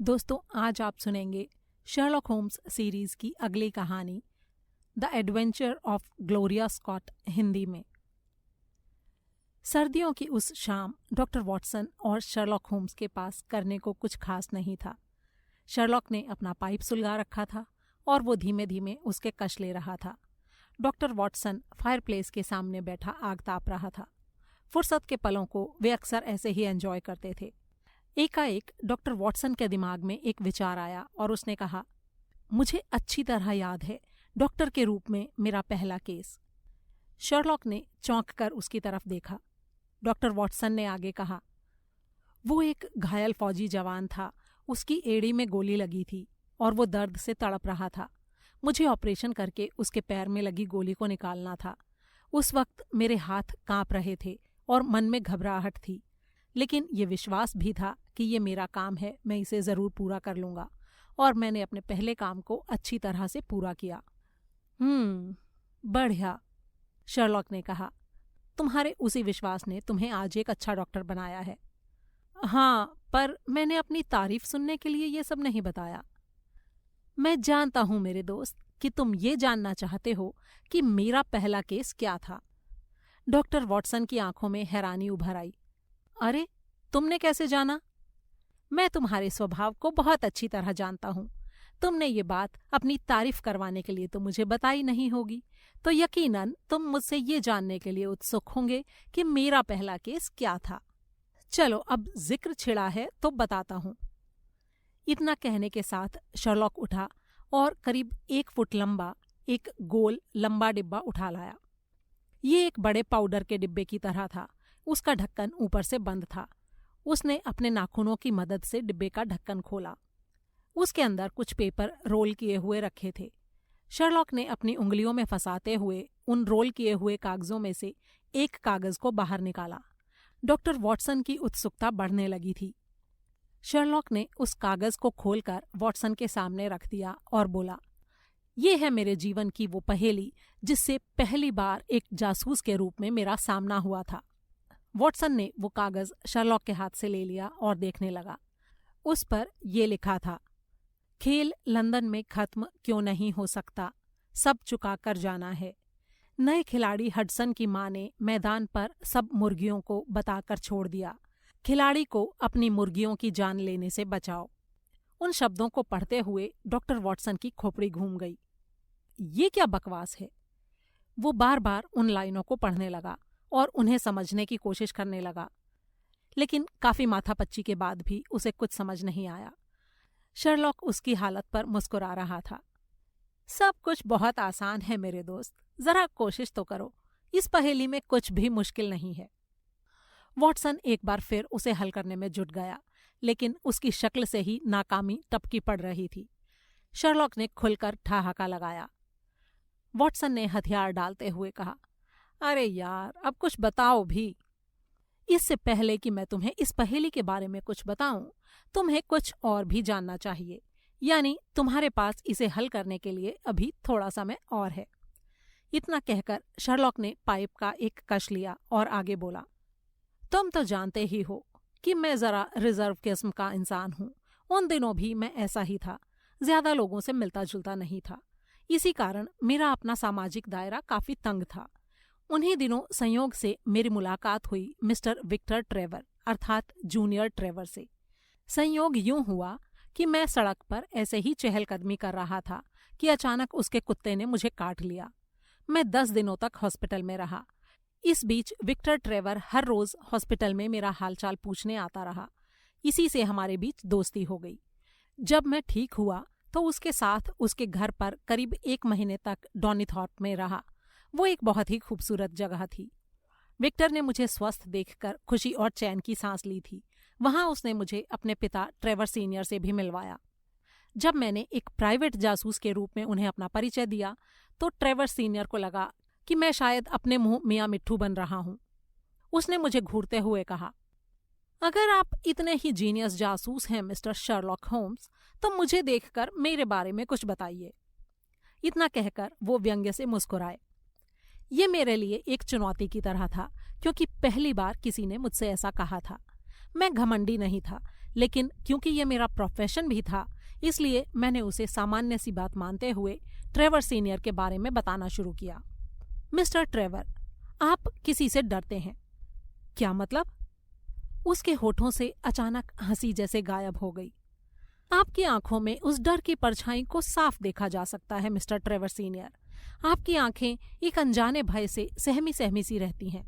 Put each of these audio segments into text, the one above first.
दोस्तों, आज आप सुनेंगे शर्लॉक होम्स सीरीज की अगली कहानी the adventure of Gloria Scott Hindi में। सर्दियों की उस शाम डॉक्टर वॉटसन और शर्लॉक होम्स के पास करने को कुछ खास नहीं था। शर्लॉक ने अपना पाइप सुलगा रखा था और वो धीमे धीमे उसके कश ले रहा था। डॉक्टर वॉटसन फायरप्लेस के सामने बैठा आग ताप रहा था। फुर्सत के पलों को वे अक्सर ऐसे ही एंजॉय करते थे। एकाएक डॉक्टर वॉटसन के दिमाग में एक विचार आया और उसने कहा, मुझे अच्छी तरह याद है डॉक्टर के रूप में मेरा पहला केस। शर्लॉक ने चौंक कर उसकी तरफ देखा। डॉक्टर वॉटसन ने आगे कहा, वो एक घायल फौजी जवान था। उसकी एड़ी में गोली लगी थी और वो दर्द से तड़प रहा था। मुझे ऑपरेशन करके उसके पैर में लगी गोली को निकालना था। उस वक्त मेरे हाथ कांप रहे थे और मन में घबराहट थी, लेकिन ये विश्वास भी था कि ये मेरा काम है, मैं इसे ज़रूर पूरा कर लूँगा। और मैंने अपने पहले काम को अच्छी तरह से पूरा किया। बढ़िया, शर्लॉक ने कहा। तुम्हारे उसी विश्वास ने तुम्हें आज एक अच्छा डॉक्टर बनाया है। हाँ, पर मैंने अपनी तारीफ सुनने के लिए ये सब नहीं बताया। मैं जानता हूँ मेरे दोस्त कि तुम ये जानना चाहते हो कि मेरा पहला केस क्या था। डॉक्टर वॉटसन की आंखों में हैरानी उभर आई। अरे, तुमने कैसे जाना? मैं तुम्हारे स्वभाव को बहुत अच्छी तरह जानता हूँ। तुमने ये बात अपनी तारीफ करवाने के लिए तो मुझे बताई नहीं होगी, तो यकीनन तुम मुझसे ये जानने के लिए उत्सुक होंगे कि मेरा पहला केस क्या था। चलो, अब जिक्र छिड़ा है तो बताता हूँ। इतना कहने के साथ शर्लॉक उठा और करीब 1 फुट लंबा एक गोल लंबा डिब्बा उठा लाया। ये एक बड़े पाउडर के डिब्बे की तरह था। उसका ढक्कन ऊपर से बंद था। उसने अपने नाखूनों की मदद से डिब्बे का ढक्कन खोला। उसके अंदर कुछ पेपर रोल किए हुए रखे थे। शर्लॉक ने अपनी उंगलियों में फंसाते हुए उन रोल किए हुए कागजों में से एक कागज को बाहर निकाला। डॉक्टर वॉटसन की उत्सुकता बढ़ने लगी थी। शर्लॉक ने उस कागज को खोलकर वॉटसन के सामने रख दिया और बोला, ये है मेरे जीवन की वो पहेली जिससे पहली बार एक जासूस के रूप में मेरा सामना हुआ था। वॉटसन ने वो कागज शर्लॉक के हाथ से ले लिया और देखने लगा। उस पर ये लिखा था, खेल लंदन में खत्म क्यों नहीं हो सकता, सब चुका कर जाना है। नए खिलाड़ी हडसन की मां ने मैदान पर सब मुर्गियों को बताकर छोड़ दिया, खिलाड़ी को अपनी मुर्गियों की जान लेने से बचाओ। उन शब्दों को पढ़ते हुए डॉक्टर वॉटसन की खोपड़ी घूम गई। ये क्या बकवास है? वो बार बार उन लाइनों को पढ़ने लगा और उन्हें समझने की कोशिश करने लगा, लेकिन काफी माथापच्ची के बाद भी उसे कुछ समझ नहीं आया। शर्लॉक उसकी हालत पर मुस्कुरा रहा था। सब कुछ बहुत आसान है मेरे दोस्त, जरा कोशिश तो करो। इस पहेली में कुछ भी मुश्किल नहीं है। वॉटसन एक बार फिर उसे हल करने में जुट गया, लेकिन उसकी शक्ल से ही नाकामी टपकी पड़ रही थी। शर्लॉक ने खुलकर ठहाका लगाया। वॉटसन ने हथियार डालते हुए कहा, अरे यार, अब कुछ बताओ भी। इससे पहले कि मैं तुम्हें इस पहेली के बारे में कुछ बताऊं, तुम्हें कुछ और भी जानना चाहिए, यानी तुम्हारे पास इसे हल करने के लिए अभी थोड़ा समय और है। इतना कहकर शर्लॉक ने पाइप का एक कश लिया और आगे बोला, तुम तो जानते ही हो कि मैं जरा रिजर्व किस्म का इंसान हूं। उन दिनों भी मैं ऐसा ही था, ज्यादा लोगों से मिलता जुलता नहीं था। इसी कारण मेरा अपना सामाजिक दायरा काफी तंग था। उन्हीं दिनों संयोग से मेरी मुलाकात हुई मिस्टर विक्टर ट्रेवर अर्थात जूनियर ट्रेवर से। संयोग यूं हुआ कि मैं सड़क पर ऐसे ही चहलकदमी कर रहा था कि अचानक उसके कुत्ते ने मुझे काट लिया। मैं 10 दिनों तक हॉस्पिटल में रहा। इस बीच विक्टर ट्रेवर हर रोज हॉस्पिटल में मेरा हालचाल पूछने आता रहा। इसी से हमारे बीच दोस्ती हो गई। जब मैं ठीक हुआ तो उसके साथ उसके घर पर करीब 1 महीने तक डॉनिथॉर्प में रहा। वो एक बहुत ही खूबसूरत जगह थी। विक्टर ने मुझे स्वस्थ देखकर खुशी और चैन की सांस ली थी। वहां उसने मुझे अपने पिता ट्रेवर सीनियर से भी मिलवाया। जब मैंने एक प्राइवेट जासूस के रूप में उन्हें अपना परिचय दिया तो ट्रेवर सीनियर को लगा कि मैं शायद अपने मुंह मियाँ मिट्ठू बन रहा हूं। उसने मुझे घूरते हुए कहा, अगर आप इतने ही जीनियस जासूस हैं मिस्टर शर्लॉक होम्स, तो मुझे देखकर मेरे बारे में कुछ बताइए। इतना कहकर वो व्यंग्य से मुस्कुराए। ये मेरे लिए एक चुनौती की तरह था, क्योंकि पहली बार किसी ने मुझसे ऐसा कहा था। मैं घमंडी नहीं था, लेकिन क्योंकि ये मेरा प्रोफेशन भी था, इसलिए मैंने उसे सामान्य सी बात मानते हुए ट्रेवर सीनियर के बारे में बताना शुरू किया। मिस्टर ट्रेवर, आप किसी से डरते हैं। क्या मतलब? उसके होठों से अचानक हंसी जैसे गायब हो गई। आपकी आंखों में उस डर की परछाई को साफ देखा जा सकता है मिस्टर ट्रेवर सीनियर। आपकी आंखें एक अनजाने भय से सहमी सहमी सी रहती हैं।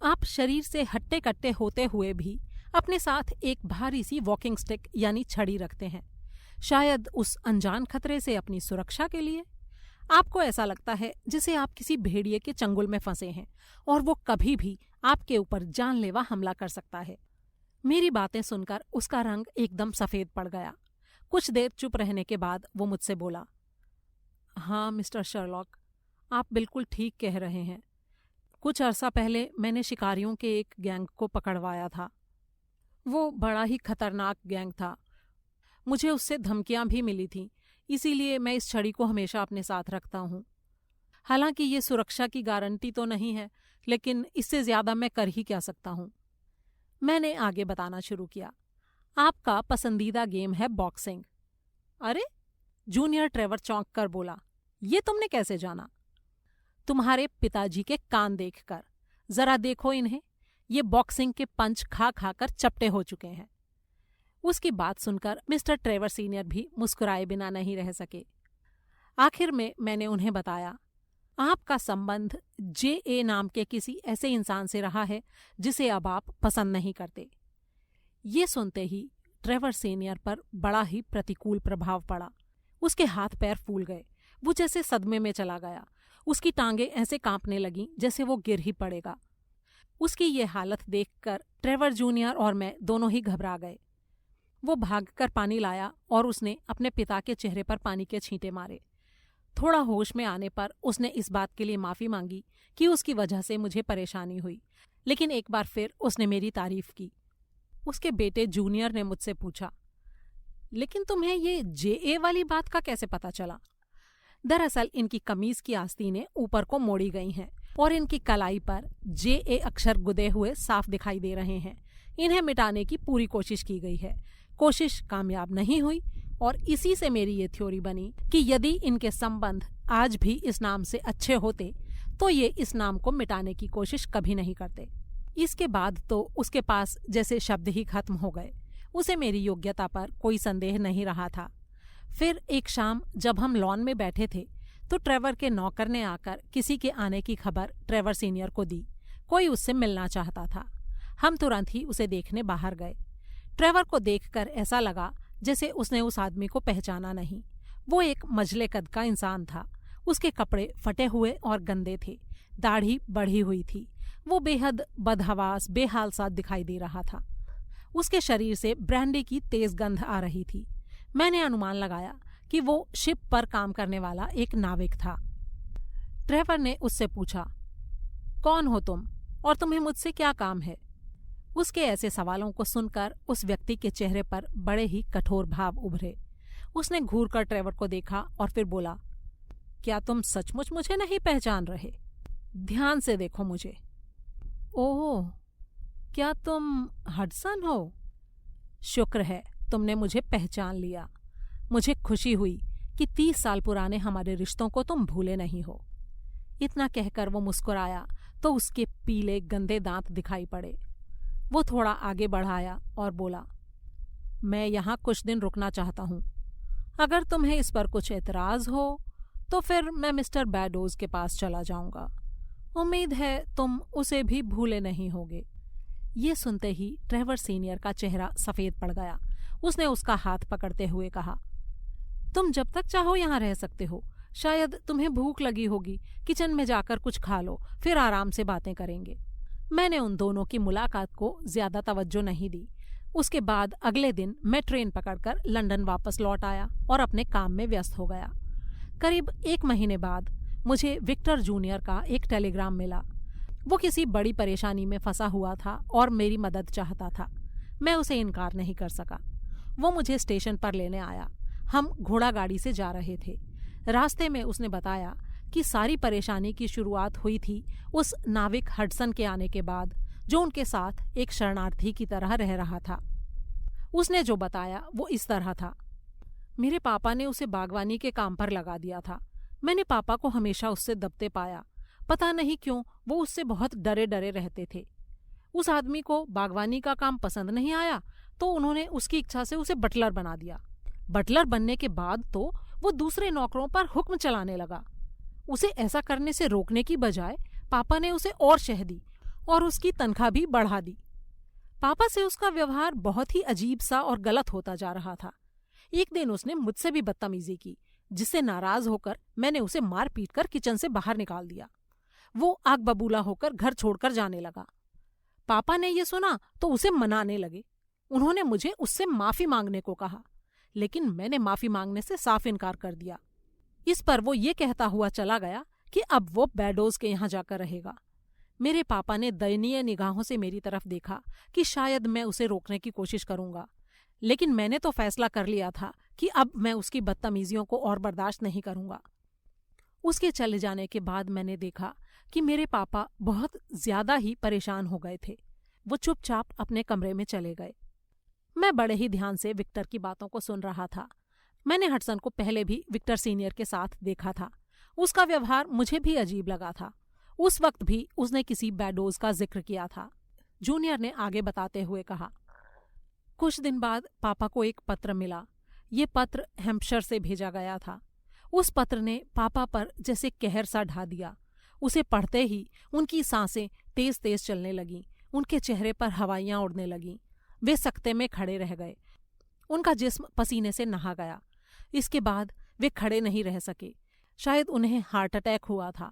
आप शरीर से हट्टे कट्टे होते हुए भी अपने साथ एक भारी सी वॉकिंग स्टिक यानी छड़ी रखते हैं, शायद उस अनजान खतरे से अपनी सुरक्षा के लिए। आपको ऐसा लगता है जैसे आप किसी भेड़िए के चंगुल में फंसे हैं और वो कभी भी आपके ऊपर जानलेवा हमला कर सकता है। मेरी बातें सुनकर उसका रंग एकदम सफेद पड़ गया। कुछ देर चुप रहने के बाद वो मुझसे बोला, हाँ मिस्टर शर्लॉक, आप बिल्कुल ठीक कह रहे हैं। कुछ अरसा पहले मैंने शिकारियों के एक गैंग को पकड़वाया था। वो बड़ा ही खतरनाक गैंग था। मुझे उससे धमकियां भी मिली थीं, इसीलिए मैं इस छड़ी को हमेशा अपने साथ रखता हूँ। हालांकि ये सुरक्षा की गारंटी तो नहीं है, लेकिन इससे ज्यादा मैं कर ही क्या सकता हूँ। मैंने आगे बताना शुरू किया, आपका पसंदीदा गेम है बॉक्सिंग। अरे, जूनियर ट्रेवर चौंक कर बोला, ये तुमने कैसे जाना? तुम्हारे पिताजी के कान देखकर। जरा देखो इन्हें, ये बॉक्सिंग के पंच खा खा कर चपटे हो चुके हैं। उसकी बात सुनकर मिस्टर ट्रेवर सीनियर भी मुस्कुराए बिना नहीं रह सके। आखिर में मैंने उन्हें बताया, आपका संबंध जे.ए. नाम के किसी ऐसे इंसान से रहा है जिसे अब आप पसंद नहीं करते। ये सुनते ही ट्रेवर सीनियर पर बड़ा ही प्रतिकूल प्रभाव पड़ा। उसके हाथ पैर फूल गए, वो जैसे सदमे में चला गया। उसकी टांगें ऐसे कांपने लगीं जैसे वो गिर ही पड़ेगा। उसकी ये हालत देखकर ट्रेवर जूनियर और मैं दोनों ही घबरा गए। वो भागकर पानी लाया और उसने अपने पिता के चेहरे पर पानी के छींटे मारे। थोड़ा होश में आने पर उसने इस बात के लिए माफ़ी मांगी कि उसकी वजह से मुझे परेशानी हुई, लेकिन एक बार फिर उसने मेरी तारीफ की। उसके बेटे जूनियर ने मुझसे पूछा, लेकिन तुम्हें ये जे.ए. वाली बात का कैसे पता चला? दरअसल इनकी कमीज की आस्तीनें ऊपर को मोड़ी गई हैं और इनकी कलाई पर जे.ए. अक्षर गुदे हुए साफ दिखाई दे रहे हैं। इन्हें मिटाने की पूरी कोशिश की गई है। कोशिश कामयाब नहीं हुई और इसी से मेरी ये थ्योरी बनी कि यदि इनके संबंध आज भी इस नाम से अच्छे होते तो ये इस नाम को मिटाने की कोशिश कभी नहीं करते। इसके बाद तो उसके पास जैसे शब्द ही खत्म हो गए। उसे मेरी योग्यता पर कोई संदेह नहीं रहा था। फिर एक शाम जब हम लॉन में बैठे थे तो ट्रेवर के नौकर ने आकर किसी के आने की खबर ट्रेवर सीनियर को दी। कोई उससे मिलना चाहता था। हम तुरंत ही उसे देखने बाहर गए। ट्रेवर को देखकर ऐसा लगा जैसे उसने उस आदमी को पहचाना नहीं। वो एक मझले कद का इंसान था। उसके कपड़े फटे हुए और गंदे थे, दाढ़ी बढ़ी हुई थी। वो बेहद बदहवास बेहाल सा दिखाई दे रहा था। उसके शरीर से ब्रांडी की तेज गंध आ रही थी। मैंने अनुमान लगाया कि वो शिप पर काम करने वाला एक नाविक था। ट्रेवर ने उससे पूछा, कौन हो तुम और तुम्हें मुझसे क्या काम है? उसके ऐसे सवालों को सुनकर उस व्यक्ति के चेहरे पर बड़े ही कठोर भाव उभरे। उसने घूरकर ट्रेवर को देखा और फिर बोला, क्या तुम सचमुच मुझे नहीं पहचान रहे? ध्यान से देखो मुझे। ओह, क्या तुम हडसन हो? शुक्र है तुमने मुझे पहचान लिया। मुझे खुशी हुई कि 30 साल पुराने हमारे रिश्तों को तुम भूले नहीं हो। इतना कहकर वो मुस्कुराया तो उसके पीले गंदे दांत दिखाई पड़े। वो थोड़ा आगे बढ़ाया और बोला, मैं यहाँ कुछ दिन रुकना चाहता हूँ। अगर तुम्हें इस पर कुछ एतराज हो तो फिर मैं मिस्टर बैडोज के पास चला जाऊंगा। उम्मीद है तुम उसे भी भूले नहीं होगे। ये सुनते ही ट्रेवर सीनियर का चेहरा सफेद पड़ गया। उसने उसका हाथ पकड़ते हुए कहा, तुम जब तक चाहो यहाँ रह सकते हो। शायद तुम्हें भूख लगी होगी, किचन में जाकर कुछ खा लो, फिर आराम से बातें करेंगे। मैंने उन दोनों की मुलाकात को ज्यादा तवज्जो नहीं दी। उसके बाद अगले दिन मैं ट्रेन पकड़कर लंदन वापस लौट आया और अपने काम में व्यस्त हो गया। करीब 1 महीने बाद मुझे विक्टर जूनियर का एक टेलीग्राम मिला। वो किसी बड़ी परेशानी में फंसा हुआ था और मेरी मदद चाहता था। मैं उसे इनकार नहीं कर सका। वो मुझे स्टेशन पर लेने आया। हम घोड़ा गाड़ी से जा रहे थे। रास्ते में उसने बताया कि सारी परेशानी की शुरुआत हुई थी उस नाविक हडसन के आने के बाद, जो उनके साथ एक शरणार्थी की तरह रह रहा था। उसने जो बताया वो इस तरह था। मेरे पापा ने उसे बागवानी के काम पर लगा दिया था। मैंने पापा को हमेशा उससे दबते पाया। पता नहीं क्यों वो उससे बहुत डरे डरे रहते थे। उस आदमी को बागवानी का काम पसंद नहीं आया तो उन्होंने उसकी इच्छा से उसे बटलर बना दिया। बटलर बनने के बाद तो वो दूसरे नौकरों पर हुक्म चलाने लगा। उसे ऐसा करने से रोकने की बजाय पापा ने उसे और शह दी और उसकी तनख्वाह भी बढ़ा दी। पापा से उसका व्यवहार बहुत ही अजीब सा और गलत होता जा रहा था। एक दिन उसने मुझसे भी बदतमीजी की, जिससे नाराज होकर मैंने उसे मार पीट कर किचन से बाहर निकाल दिया। वो आग बबूला होकर घर छोड़कर जाने लगा। पापा ने ये सुना तो उसे मनाने लगे। उन्होंने मुझे उससे माफी मांगने को कहा, लेकिन मैंने माफी मांगने से साफ इनकार कर दिया। इस पर वो ये कहता हुआ चला गया कि अब वो बैडोज के यहाँ जाकर रहेगा। मेरे पापा ने दयनीय निगाहों से मेरी तरफ देखा कि शायद मैं उसे रोकने की कोशिश करूंगा, लेकिन मैंने तो फैसला कर लिया था कि अब मैं उसकी बदतमीजियों को और बर्दाश्त नहीं करूंगा। उसके चले जाने के बाद मैंने देखा कि मेरे पापा बहुत ज्यादा ही परेशान हो गए थे। वो चुपचाप अपने कमरे में चले गए। मैं बड़े ही ध्यान से विक्टर की बातों को सुन रहा था। मैंने हडसन को पहले भी विक्टर सीनियर के साथ देखा था। उसका व्यवहार मुझे भी अजीब लगा था। उस वक्त भी उसने किसी बैडोज का जिक्र किया था। जूनियर ने आगे बताते हुए कहा, कुछ दिन बाद पापा को एक पत्र मिला। ये पत्र हैम्पशायर से भेजा गया था। उस पत्र ने पापा पर जैसे कहर सा ढा दिया। उसे पढ़ते ही उनकी सांसें तेज तेज चलने लगीं। उनके चेहरे पर हवाइयां उड़ने लगीं। वे सकते में खड़े रह गए। उनका जिस्म पसीने से नहा गया। इसके बाद वे खड़े नहीं रह सके। शायद उन्हें हार्ट अटैक हुआ था।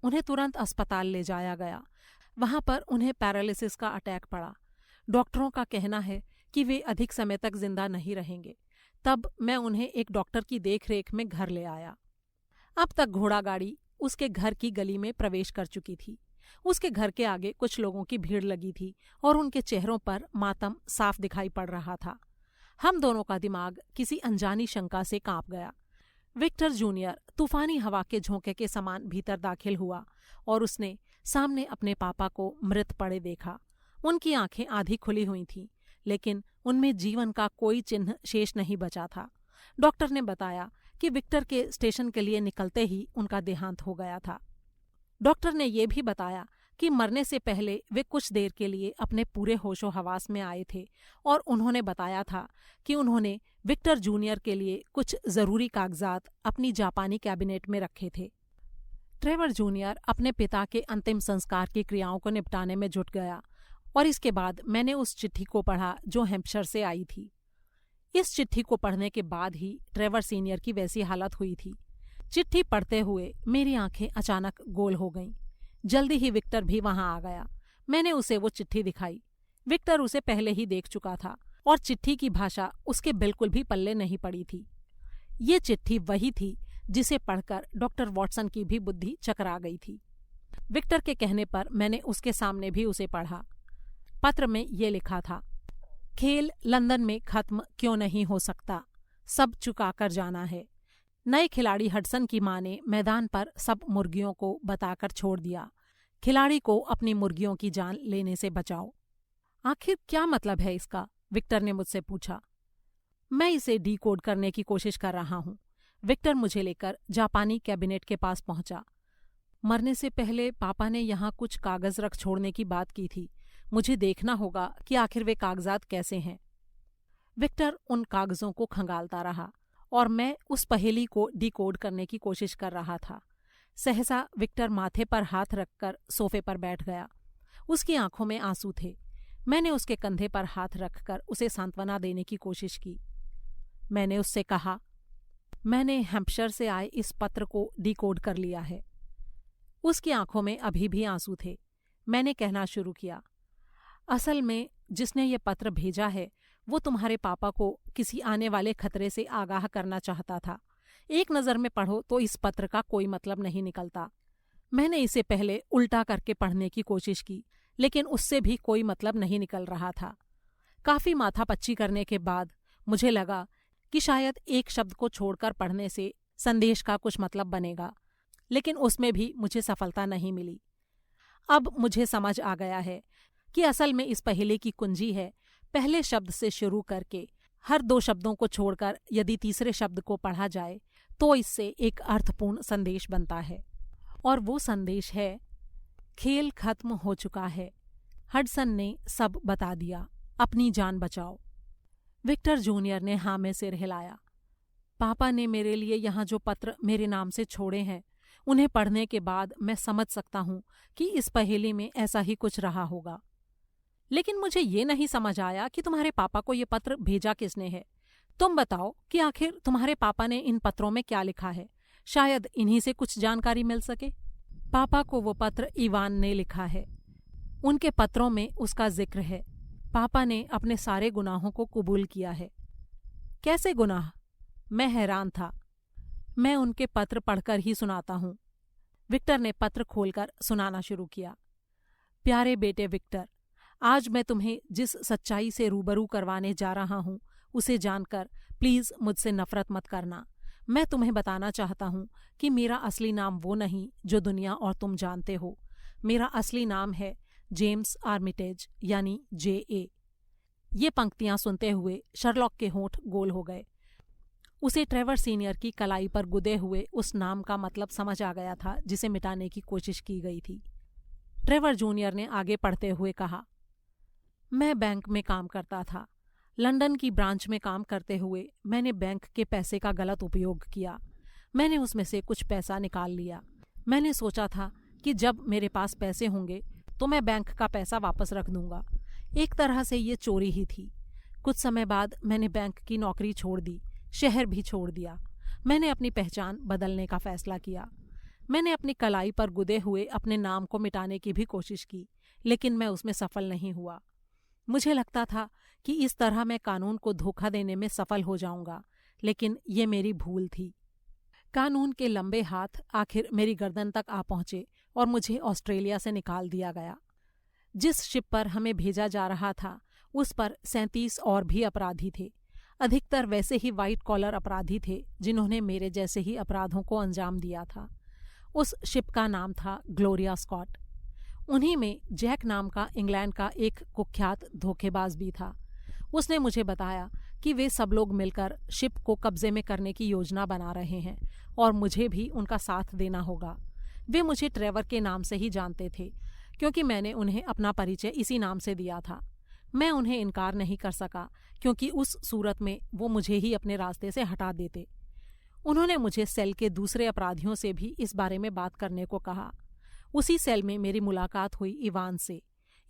उन्हें तुरंत अस्पताल ले जाया गया। वहां पर उन्हें पैरालिसिस का अटैक पड़ा। डॉक्टरों का कहना है कि वे अधिक समय तक जिंदा नहीं रहेंगे। तब मैं उन्हें एक डॉक्टर की देखरेख में घर ले आया। अब तक घोड़ा गाड़ी उसके घर की गली में प्रवेश कर चुकी थी। उसके घर के आगे कुछ लोगों की भीड़ लगी थी और उनके चेहरों पर मातम साफ दिखाई पड़ रहा था। हम दोनों का दिमाग किसी अनजानी शंका से कांप गया। विक्टर जूनियर तूफानी हवा के झोंके के समान भीतर दाखिल हुआ और उसने सामने अपने पापा को मृत पड़े देखा। उनकी आंखें आधी खुली हुई थीं, लेकिन उनमें जीवन का कोई चिन्ह शेष नहीं बचा था। डॉक्टर ने बताया कि विक्टर के स्टेशन के लिए निकलते ही उनका देहांत हो गया था। डॉक्टर ने यह भी बताया कि मरने से पहले वे कुछ देर के लिए अपने पूरे होशो हवास में आए थे और उन्होंने बताया था कि उन्होंने विक्टर जूनियर के लिए कुछ जरूरी कागजात अपनी जापानी कैबिनेट में रखे थे। ट्रेवर जूनियर अपने पिता के अंतिम संस्कार की क्रियाओं को निपटाने में जुट गया और इसके बाद मैंने उस चिट्ठी को पढ़ा जो हैम्पशायर से आई थी। इस चिट्ठी को पढ़ने के बाद ही ट्रेवर सीनियर की वैसी हालत हुई थी। चिट्ठी पढ़ते हुए मेरी आंखें अचानक गोल हो गईं। जल्दी ही विक्टर भी वहां आ गया। मैंने उसे वो चिट्ठी दिखाई। विक्टर उसे पहले ही देख चुका था और चिट्ठी की भाषा उसके बिल्कुल भी पल्ले नहीं पड़ी थी। ये चिट्ठी वही थी जिसे पढ़कर डॉक्टर वॉटसन की भी बुद्धि चकरा गई थी। विक्टर के कहने पर मैंने उसके सामने भी उसे पढ़ा। पत्र में ये लिखा था, खेल लंदन में खत्म क्यों नहीं हो सकता, सब चुकाकर जाना है। नए खिलाड़ी हडसन की मां ने मैदान पर सब मुर्गियों को बताकर छोड़ दिया, खिलाड़ी को अपनी मुर्गियों की जान लेने से बचाओ। आखिर क्या मतलब है इसका? विक्टर ने मुझसे पूछा। मैं इसे डिकोड करने की कोशिश कर रहा हूं। विक्टर मुझे लेकर जापानी कैबिनेट के पास पहुंचा। मरने से पहले पापा ने यहाँ कुछ कागज रख छोड़ने की बात की थी। मुझे देखना होगा कि आखिर वे कागजात कैसे हैं। विक्टर उन कागजों को खंगालता रहा और मैं उस पहेली को डिकोड करने की कोशिश कर रहा था। सहसा विक्टर माथे पर हाथ रखकर सोफे पर बैठ गया। उसकी आंखों में आंसू थे। मैंने उसके कंधे पर हाथ रखकर उसे सांत्वना देने की कोशिश की। मैंने उससे कहा, मैंने हैम्पशायर से आए इस पत्र को डिकोड कर लिया है। उसकी आंखों में अभी भी आंसू थे। मैंने कहना शुरू किया, असल में जिसने ये पत्र भेजा है वो तुम्हारे पापा को किसी आने वाले खतरे से आगाह करना चाहता था। एक नज़र में पढ़ो तो इस पत्र का कोई मतलब नहीं निकलता। मैंने इसे पहले उल्टा करके पढ़ने की कोशिश की, लेकिन उससे भी कोई मतलब नहीं निकल रहा था। काफ़ी माथापच्ची करने के बाद मुझे लगा कि शायद एक शब्द को छोड़कर पढ़ने से संदेश का कुछ मतलब बनेगा, लेकिन उसमें भी मुझे सफलता नहीं मिली। अब मुझे समझ आ गया है कि असल में इस पहेली की कुंजी है पहले शब्द से शुरू करके हर 2 शब्दों को छोड़कर यदि तीसरे शब्द को पढ़ा जाए तो इससे एक अर्थपूर्ण संदेश बनता है, और वो संदेश है, खेल खत्म हो चुका है, हडसन ने सब बता दिया, अपनी जान बचाओ। विक्टर जूनियर ने हाँ में सिर हिलाया। पापा ने मेरे लिए यहाँ जो पत्र मेरे नाम से छोड़े हैं, उन्हें पढ़ने के बाद मैं समझ सकता हूँ कि इस पहेली में ऐसा ही कुछ रहा होगा। लेकिन मुझे ये नहीं समझ आया कि तुम्हारे पापा को ये पत्र भेजा किसने है। तुम बताओ कि आखिर तुम्हारे पापा ने इन पत्रों में क्या लिखा है, शायद इन्हीं से कुछ जानकारी मिल सके। पापा को वो पत्र इवान ने लिखा है। उनके पत्रों में उसका जिक्र है। पापा ने अपने सारे गुनाहों को कबूल किया है। कैसे गुनाह? मैं हैरान था। मैं उनके पत्र पढ़कर ही सुनाता हूँ। विक्टर ने पत्र खोलकर सुनाना शुरू किया। प्यारे बेटे विक्टर, आज मैं तुम्हें जिस सच्चाई से रूबरू करवाने जा रहा हूँ उसे जानकर प्लीज मुझसे नफरत मत करना। मैं तुम्हें बताना चाहता हूँ कि मेरा असली नाम वो नहीं जो दुनिया और तुम जानते हो। मेरा असली नाम है जेम्स आर्मिटेज, यानी J.A। ये पंक्तियां सुनते हुए शर्लॉक के होंठ गोल हो गए। उसे ट्रेवर सीनियर की कलाई पर गुदे हुए उस नाम का मतलब समझ आ गया था जिसे मिटाने की कोशिश की गई थी। ट्रेवर जूनियर ने आगे पढ़ते हुए कहा, मैं बैंक में काम करता था। लंदन की ब्रांच में काम करते हुए मैंने बैंक के पैसे का गलत उपयोग किया। मैंने उसमें से कुछ पैसा निकाल लिया। मैंने सोचा था कि जब मेरे पास पैसे होंगे तो मैं बैंक का पैसा वापस रख दूंगा। एक तरह से ये चोरी ही थी। कुछ समय बाद मैंने बैंक की नौकरी छोड़ दी, शहर भी छोड़ दिया। मैंने अपनी पहचान बदलने का फैसला किया। मैंने अपनी कलाई पर गुदे हुए अपने नाम को मिटाने की भी कोशिश की, लेकिन मैं उसमें सफल नहीं हुआ। मुझे लगता था कि इस तरह मैं कानून को धोखा देने में सफल हो जाऊंगा, लेकिन ये मेरी भूल थी। कानून के लंबे हाथ आखिर मेरी गर्दन तक आ पहुंचे और मुझे ऑस्ट्रेलिया से निकाल दिया गया। जिस शिप पर हमें भेजा जा रहा था उस पर 37 और भी अपराधी थे। अधिकतर वैसे ही वाइट कॉलर अपराधी थे जिन्होंने मेरे जैसे ही अपराधों को अंजाम दिया था। उस शिप का नाम था ग्लोरिया स्कॉट। उन्हीं में जैक नाम का इंग्लैंड का एक कुख्यात धोखेबाज भी था। उसने मुझे बताया कि वे सब लोग मिलकर शिप को कब्जे में करने की योजना बना रहे हैं और मुझे भी उनका साथ देना होगा। वे मुझे ट्रेवर के नाम से ही जानते थे क्योंकि मैंने उन्हें अपना परिचय इसी नाम से दिया था। मैं उन्हें इनकार नहीं कर सका क्योंकि उस सूरत में वो मुझे ही अपने रास्ते से हटा देते। उन्होंने मुझे सेल के दूसरे अपराधियों से भी इस बारे में बात करने को कहा। उसी सेल में मेरी मुलाकात हुई इवान से।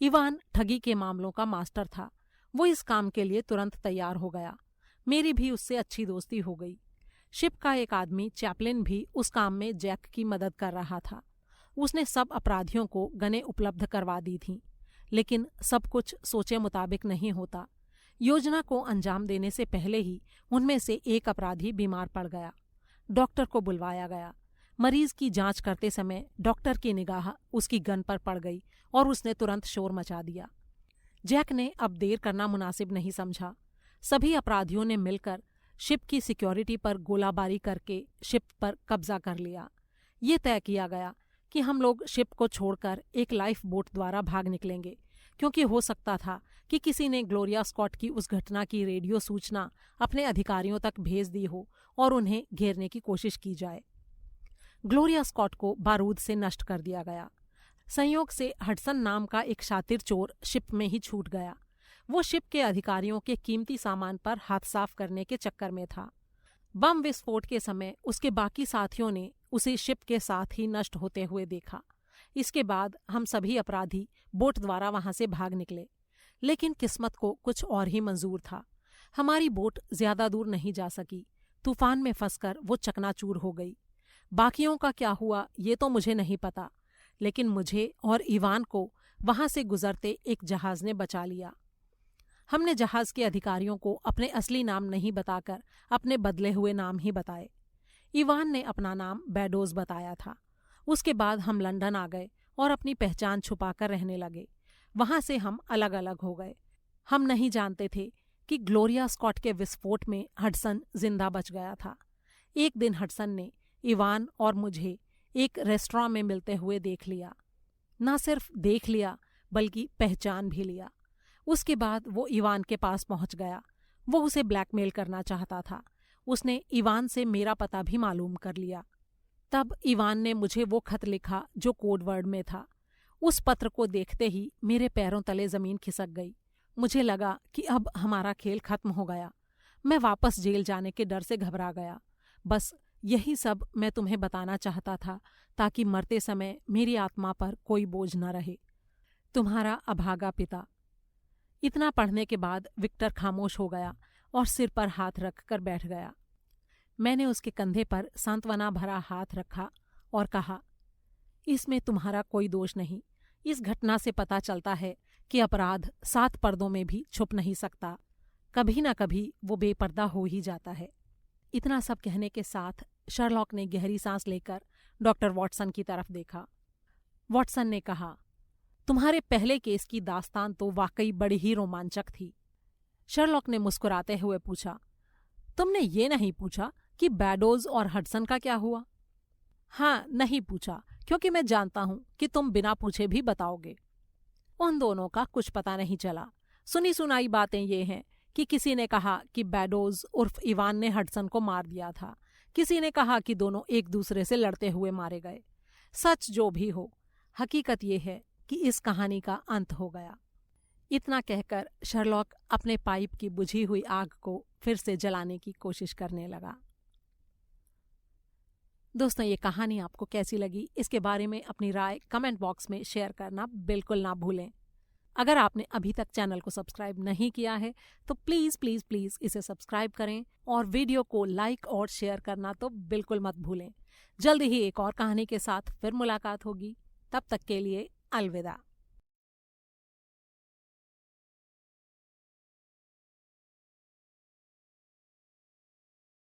इवान ठगी के मामलों का मास्टर था। वो इस काम के लिए तुरंत तैयार हो गया। मेरी भी उससे अच्छी दोस्ती हो गई। शिप का एक आदमी चैपलिन भी उस काम में जैक की मदद कर रहा था। उसने सब अपराधियों को गनें उपलब्ध करवा दी थीं, लेकिन सब कुछ सोचे मुताबिक नहीं होता। योजना को अंजाम देने से पहले ही उनमें से एक अपराधी बीमार पड़ गया। डॉक्टर को बुलवाया गया। मरीज की जांच करते समय डॉक्टर की निगाह उसकी गन पर पड़ गई और उसने तुरंत शोर मचा दिया। जैक ने अब देर करना मुनासिब नहीं समझा। सभी अपराधियों ने मिलकर शिप की सिक्योरिटी पर गोलाबारी करके शिप पर कब्जा कर लिया। ये तय किया गया कि हम लोग शिप को छोड़कर एक लाइफ बोट द्वारा भाग निकलेंगे, क्योंकि हो सकता था कि किसी ने ग्लोरिया स्कॉट की उस घटना की रेडियो सूचना अपने अधिकारियों तक भेज दी हो और उन्हें घेरने की कोशिश की जाए। ग्लोरिया स्कॉट को बारूद से नष्ट कर दिया गया। संयोग से हडसन नाम का एक शातिर चोर शिप में ही छूट गया। वो शिप के अधिकारियों के कीमती सामान पर हाथ साफ करने के चक्कर में था। बम विस्फोट के समय उसके बाकी साथियों ने उसे शिप के साथ ही नष्ट होते हुए देखा। इसके बाद हम सभी अपराधी बोट द्वारा वहां से भाग निकले, लेकिन किस्मत को कुछ और ही मंजूर था। हमारी बोट ज्यादा दूर नहीं जा सकी। तूफान में फंसकर वो चकनाचूर हो गई। बाकियों का क्या हुआ ये तो मुझे नहीं पता, लेकिन मुझे और इवान को वहां से गुजरते एक जहाज ने बचा लिया। हमने जहाज के अधिकारियों को अपने असली नाम नहीं बताकर अपने बदले हुए नाम ही बताए। इवान ने अपना नाम बैडोज बताया था। उसके बाद हम लंदन आ गए और अपनी पहचान छुपाकर रहने लगे। वहां से हम अलग अलग हो गए। हम नहीं जानते थे कि ग्लोरिया स्कॉट के विस्फोट में हडसन जिंदा बच गया था। एक दिन हडसन ने इवान और मुझे एक रेस्टोरेंट में मिलते हुए देख लिया। ना सिर्फ देख लिया बल्कि पहचान भी लिया। उसके बाद वो इवान के पास पहुंच गया। वो उसे ब्लैकमेल करना चाहता था। उसने इवान से मेरा पता भी मालूम कर लिया। तब इवान ने मुझे वो खत लिखा जो कोड वर्ड में था। उस पत्र को देखते ही मेरे पैरों तले जमीन खिसक गई। मुझे लगा कि अब हमारा खेल खत्म हो गया। मैं वापस जेल जाने के डर से घबरा गया। बस यही सब मैं तुम्हें बताना चाहता था, ताकि मरते समय मेरी आत्मा पर कोई बोझ न रहे। तुम्हारा अभागा पिता। इतना पढ़ने के बाद विक्टर खामोश हो गया और सिर पर हाथ रख कर बैठ गया। मैंने उसके कंधे पर सांत्वना भरा हाथ रखा और कहा, इसमें तुम्हारा कोई दोष नहीं। इस घटना से पता चलता है कि अपराध 7 पर्दों में भी छुप नहीं सकता। कभी ना कभी वो बेपर्दा हो ही जाता है। इतना सब कहने के साथ शर्लॉक ने गहरी सांस लेकर डॉक्टर वॉटसन की तरफ देखा। वॉटसन ने कहा, तुम्हारे पहले केस की दास्तान तो वाकई बड़ी ही रोमांचक थी। शर्लॉक ने मुस्कुराते हुए पूछा, तुमने ये नहीं पूछा कि बैडोज और हडसन का क्या हुआ? हाँ, नहीं पूछा, क्योंकि मैं जानता हूं कि तुम बिना पूछे भी बताओगे। उन दोनों का कुछ पता नहीं चला। सुनी सुनाई बातें ये हैं कि किसी ने कहा कि बैडोज उर्फ इवान ने हडसन को मार दिया था। किसी ने कहा कि दोनों एक दूसरे से लड़ते हुए मारे गए। सच जो भी हो, हकीकत ये है कि इस कहानी का अंत हो गया। इतना कहकर शर्लॉक अपने पाइप की बुझी हुई आग को फिर से जलाने की कोशिश करने लगा। दोस्तों, ये कहानी आपको कैसी लगी, इसके बारे में अपनी राय कमेंट बॉक्स में शेयर करना बिल्कुल ना भूलें। अगर आपने अभी तक चैनल को सब्सक्राइब नहीं किया है तो प्लीज़ प्लीज़ प्लीज़ इसे सब्सक्राइब करें और वीडियो को लाइक और शेयर करना तो बिल्कुल मत भूलें। जल्द ही एक और कहानी के साथ फिर मुलाकात होगी। तब तक के लिए अलविदा।